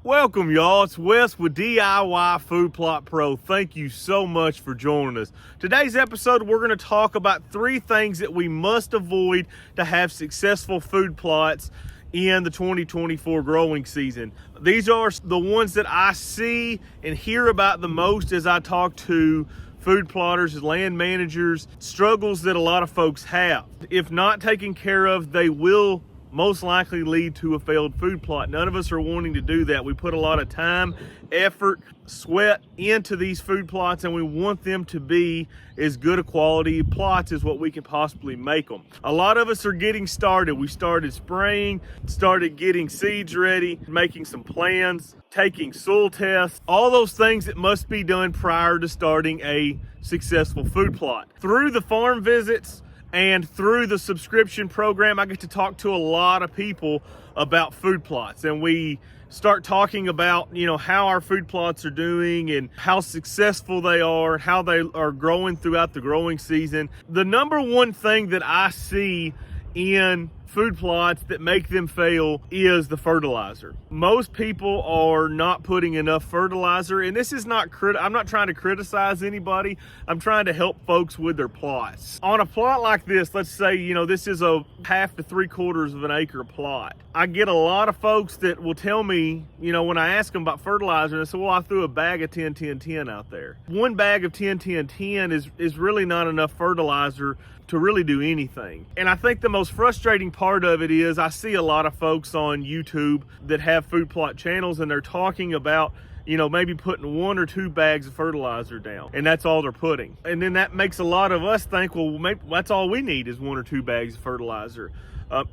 Welcome, y'all. It's Wes with DIY Food Plot Pro. Thank you so much for joining us. Today's episode, we're going to talk about 3 things that we must avoid to have successful food plots in the 2024 growing season. These are the ones that I see and hear about the most as I talk to food plotters, land managers, struggles that a lot of folks have. If not taken care of, they will most likely lead to a failed food plot. None of us are wanting to do that. We put a lot of time, effort, sweat into these food plots, and we want them to be as good a quality plots as what we can possibly make them. A lot of us are getting started. We started spraying, started getting seeds ready, making some plans, taking soil tests, all those things that must be done prior to starting a successful food plot. Through the farm visits and through the subscription program, I get to talk to a lot of people about food plots, and we start talking about, how our food plots are doing and how successful they are, how they are growing throughout the growing season. The number one thing that I see in food plots that make them fail is the fertilizer. Most people are not putting enough fertilizer, and this is not I'm not trying to criticize anybody. I'm trying to help folks with their plots. On a plot like this, let's say, this is a 1/2 to 3/4 of an acre plot. I get a lot of folks that will tell me, when I ask them about fertilizer, they say, well, I threw a bag of 10-10-10 out there. One bag of 10-10-10 is really not enough fertilizer to really do anything. And I think the most frustrating part of it is I see a lot of folks on YouTube that have food plot channels, and they're talking about, maybe putting 1 or 2 bags of fertilizer down, and that's all they're putting. And then that makes a lot of us think, well, maybe that's all we need is 1 or 2 bags of fertilizer.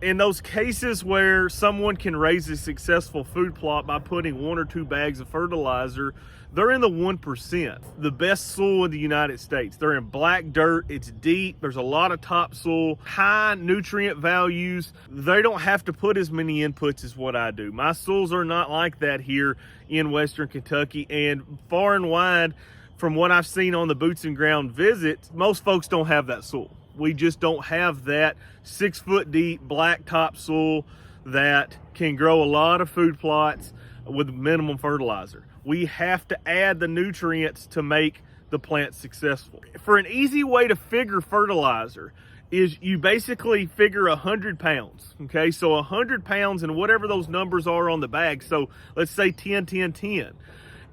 In those cases where someone can raise a successful food plot by putting 1 or 2 bags of fertilizer, they're in the 1%, the best soil in the United States. They're in black dirt, it's deep, there's a lot of topsoil, high nutrient values. They don't have to put as many inputs as what I do. My soils are not like that here in Western Kentucky, and far and wide from what I've seen on the boots and ground visits, most folks don't have that soil. We just don't have that 6-foot deep black topsoil that can grow a lot of food plots with minimum fertilizer. We have to add the nutrients to make the plant successful. For an easy way to figure fertilizer is you basically figure 100 pounds, okay? So 100 pounds and whatever those numbers are on the bag. So let's say 10-10-10.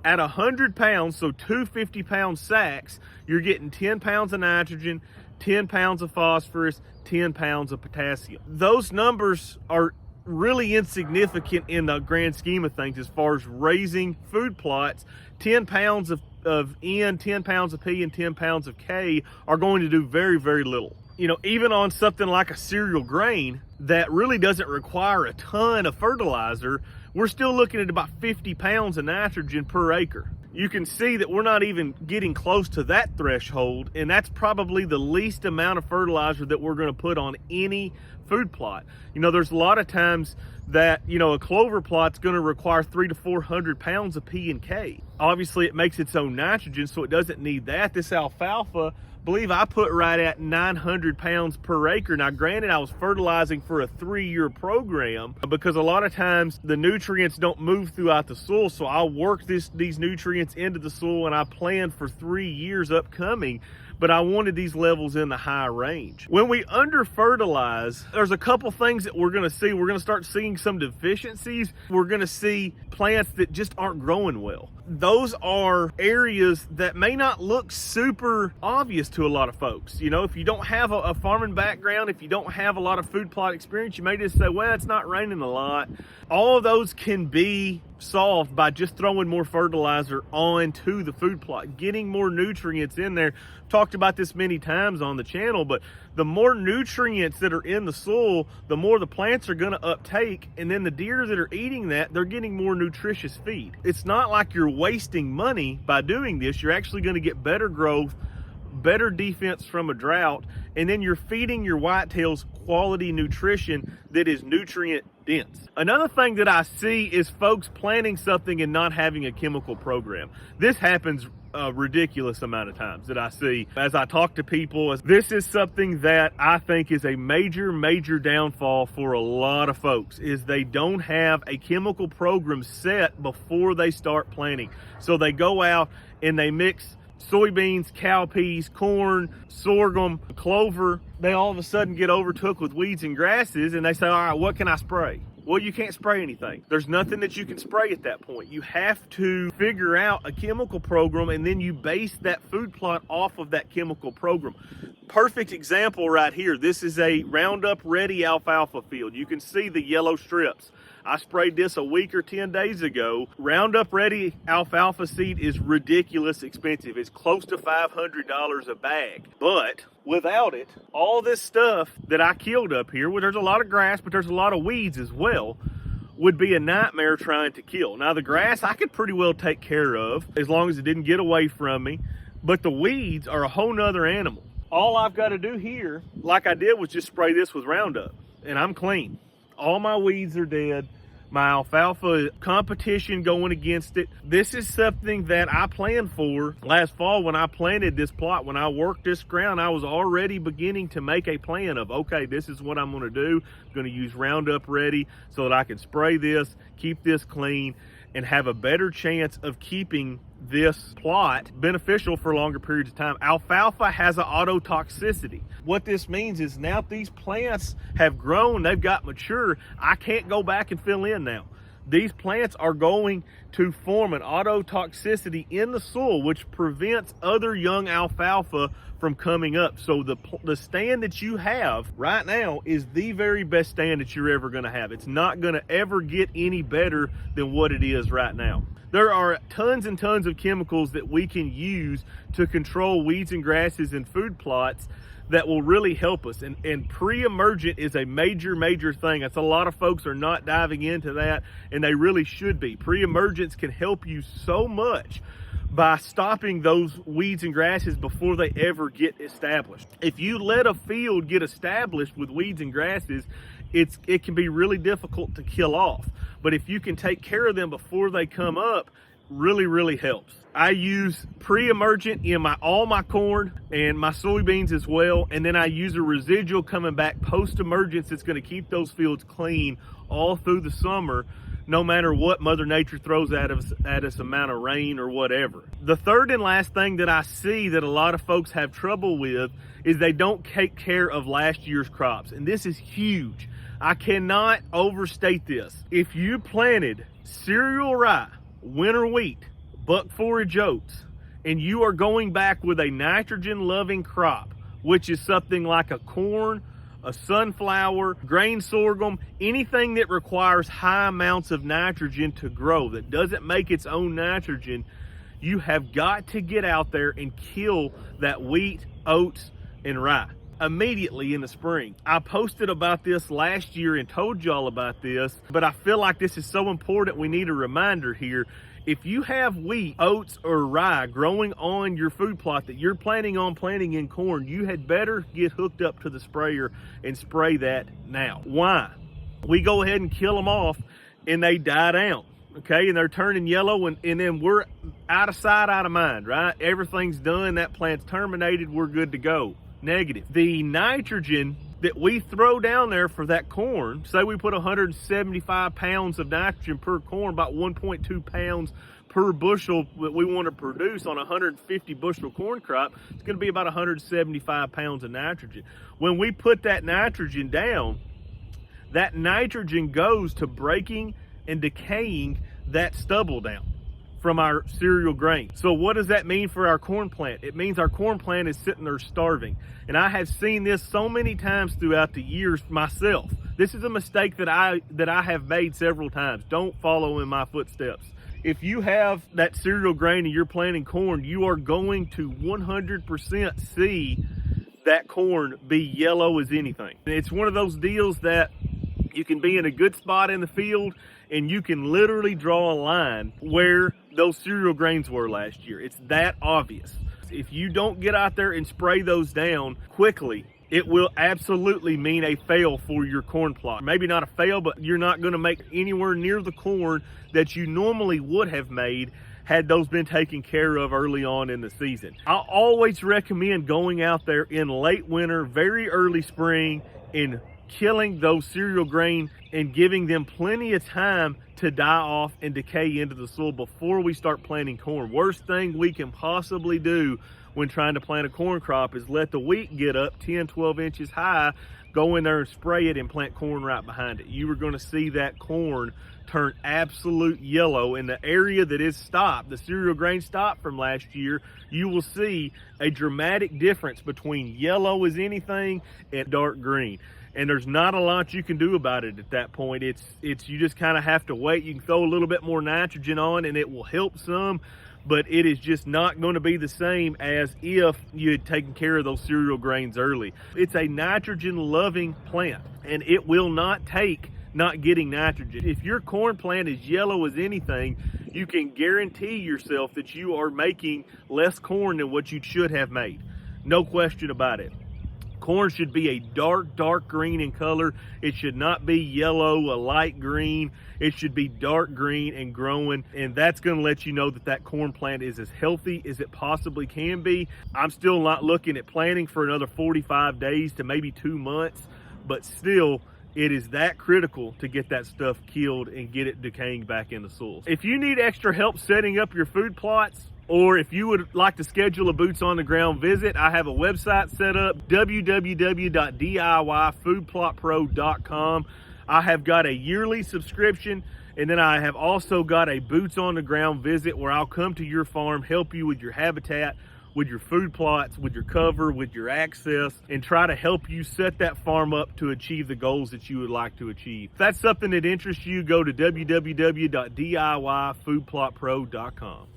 At 100 pounds, so 2 50-pound sacks, you're getting 10 pounds of nitrogen, 10 pounds of phosphorus, 10 pounds of potassium. Those numbers are really insignificant in the grand scheme of things as far as raising food plots. 10 pounds of N, 10 pounds of P, and 10 pounds of K are going to do very, very little. Even on something like a cereal grain that really doesn't require a ton of fertilizer, we're still looking at about 50 pounds of nitrogen per acre. You can see that we're not even getting close to that threshold, and that's probably the least amount of fertilizer that we're going to put on any food plot. There's a lot of times that, a clover plot's going to require 300 to 400 pounds of P and K. Obviously, it makes its own nitrogen, so it doesn't need that. This alfalfa, believe I put right at 900 pounds per acre. Now, granted, I was fertilizing for a 3-year program because a lot of times the nutrients don't move throughout the soil. So I'll work these nutrients into the soil, and I plan for 3 years upcoming. But I wanted these levels in the high range. When we under fertilize, there's a couple things that we're gonna see. We're gonna start seeing some deficiencies. We're gonna see plants that just aren't growing well. Those are areas that may not look super obvious to a lot of folks. If you don't have a farming background, if you don't have a lot of food plot experience, you may just say, well, it's not raining a lot. All of those can be solved by just throwing more fertilizer onto the food plot, getting more nutrients in there. I've talked about this many times on the channel, but the more nutrients that are in the soil, the more the plants are going to uptake, and then the deer that are eating that, they're getting more nutritious feed. It's not like you're wasting money by doing this. You're actually going to get better growth better defense from a drought, and then you're feeding your whitetails quality nutrition that is nutrient dense. Another thing that I see is folks planting something and not having a chemical program. This happens a ridiculous amount of times that I see as I talk to people. This is something that I think is a major downfall for a lot of folks, is they don't have a chemical program set before they start planting. So they go out and they mix soybeans, cowpeas, corn, sorghum, clover. They all of a sudden get overtook with weeds and grasses, and they say, all right, what can I spray? Well, you can't spray anything. There's nothing that you can spray at that point. You have to figure out a chemical program, and then you base that food plot off of that chemical program. Perfect example right here. This is a Roundup Ready alfalfa field. You can see the yellow strips. I sprayed this a week or 10 days ago. Roundup Ready alfalfa seed is ridiculous expensive. It's close to $500 a bag. But without it, all this stuff that I killed up here, well, there's a lot of grass, but there's a lot of weeds as well, would be a nightmare trying to kill. Now the grass I could pretty well take care of as long as it didn't get away from me, but the weeds are a whole nother animal. All I've got to do here, like I did, was just spray this with Roundup, and I'm clean. All my weeds are dead. My alfalfa competition going against it. This is something that I planned for last fall when I planted this plot. When I worked this ground, I was already beginning to make a plan of, okay, this is what I'm going to do. I'm going to use Roundup Ready so that I can spray this, keep this clean, and have a better chance of keeping this plot beneficial for longer periods of time. Alfalfa has an autotoxicity. What this means is now these plants have grown, they've got mature, I can't go back and fill in now. These plants are going to form an autotoxicity in the soil, which prevents other young alfalfa from coming up. So the stand that you have right now is the very best stand that you're ever going to have. It's not going to ever get any better than what it is right now. There are tons and tons of chemicals that we can use to control weeds and grasses and food plots that will really help us. And pre-emergent is a major thing. That's a lot of folks are not diving into that, and they really should be. Pre-emergence can help you so much by stopping those weeds and grasses before they ever get established. If you let a field get established with weeds and grasses, it can be really difficult to kill off. But if you can take care of them before they come up, really helps. I use pre-emergent in all my corn and my soybeans as well, and then I use a residual coming back post-emergence that's going to keep those fields clean all through the summer, no matter what Mother Nature throws at us amount of rain or whatever. The third and last thing that I see that a lot of folks have trouble with is they don't take care of last year's crops, and this is huge. I cannot overstate this. If you planted cereal rye, winter wheat, buck forage oats, and you are going back with a nitrogen loving crop, which is something like a corn, a sunflower, grain sorghum, anything that requires high amounts of nitrogen to grow, that doesn't make its own nitrogen, you have got to get out there and kill that wheat, oats, and rye immediately in the spring. I posted about this last year and told y'all about this, but I feel like this is so important we need a reminder here. If you have wheat, oats, or rye growing on your food plot that you're planning on planting in corn, you had better get hooked up to the sprayer and spray that now. Why? We go ahead and kill them off and they die down, okay? And they're turning yellow, and then we're out of sight, out of mind, right? Everything's done, that plant's terminated, we're good to go. Negative. The nitrogen that we throw down there for that corn, say we put 175 pounds of nitrogen per corn, about 1.2 pounds per bushel that we want to produce on a 150 bushel corn crop, it's going to be about 175 pounds of nitrogen. When we put that nitrogen down, that nitrogen goes to breaking and decaying that stubble down from our cereal grain. So what does that mean for our corn plant? It means our corn plant is sitting there starving. And I have seen this so many times throughout the years myself. This is a mistake that I have made several times. Don't follow in my footsteps. If you have that cereal grain and you're planting corn, you are going to 100% see that corn be yellow as anything. It's one of those deals that you can be in a good spot in the field and you can literally draw a line where those cereal grains were last year. It's that obvious. If you don't get out there and spray those down quickly, it will absolutely mean a fail for your corn plot. Maybe not a fail, but you're not going to make anywhere near the corn that you normally would have made had those been taken care of early on in the season. I always recommend going out there in late winter, very early spring, and killing those cereal grain and giving them plenty of time to die off and decay into the soil before we start planting corn. Worst thing we can possibly do when trying to plant a corn crop is let the wheat get up 10, 12 inches high, go in there and spray it and plant corn right behind it. You are going to see that corn turn absolute yellow. In the area that is stopped, the cereal grain stopped from last year, you will see a dramatic difference between yellow as anything and dark green. And there's not a lot you can do about it at that point. It's you just kind of have to wait. You can throw a little bit more nitrogen on and it will help some, but it is just not going to be the same as if you had taken care of those cereal grains early. It's a nitrogen loving plant and it will not take not getting nitrogen. If your corn plant is yellow as anything, you can guarantee yourself that you are making less corn than what you should have made. No question about it. Corn should be a dark green in color. It should not be yellow, a light green. It should be dark green and growing, and that's going to let you know that that corn plant is as healthy as it possibly can be. I'm still not looking at planting for another 45 days to maybe 2 months, but still, it is that critical to get that stuff killed and get it decaying back in the soil. If you need extra help setting up your food plots, or if you would like to schedule a boots on the ground visit, I have a website set up, www.diyfoodplotpro.com. I have got a yearly subscription, and then I have also got a boots on the ground visit where I'll come to your farm, help you with your habitat, with your food plots, with your cover, with your access, and try to help you set that farm up to achieve the goals that you would like to achieve. If that's something that interests you, go to www.diyfoodplotpro.com.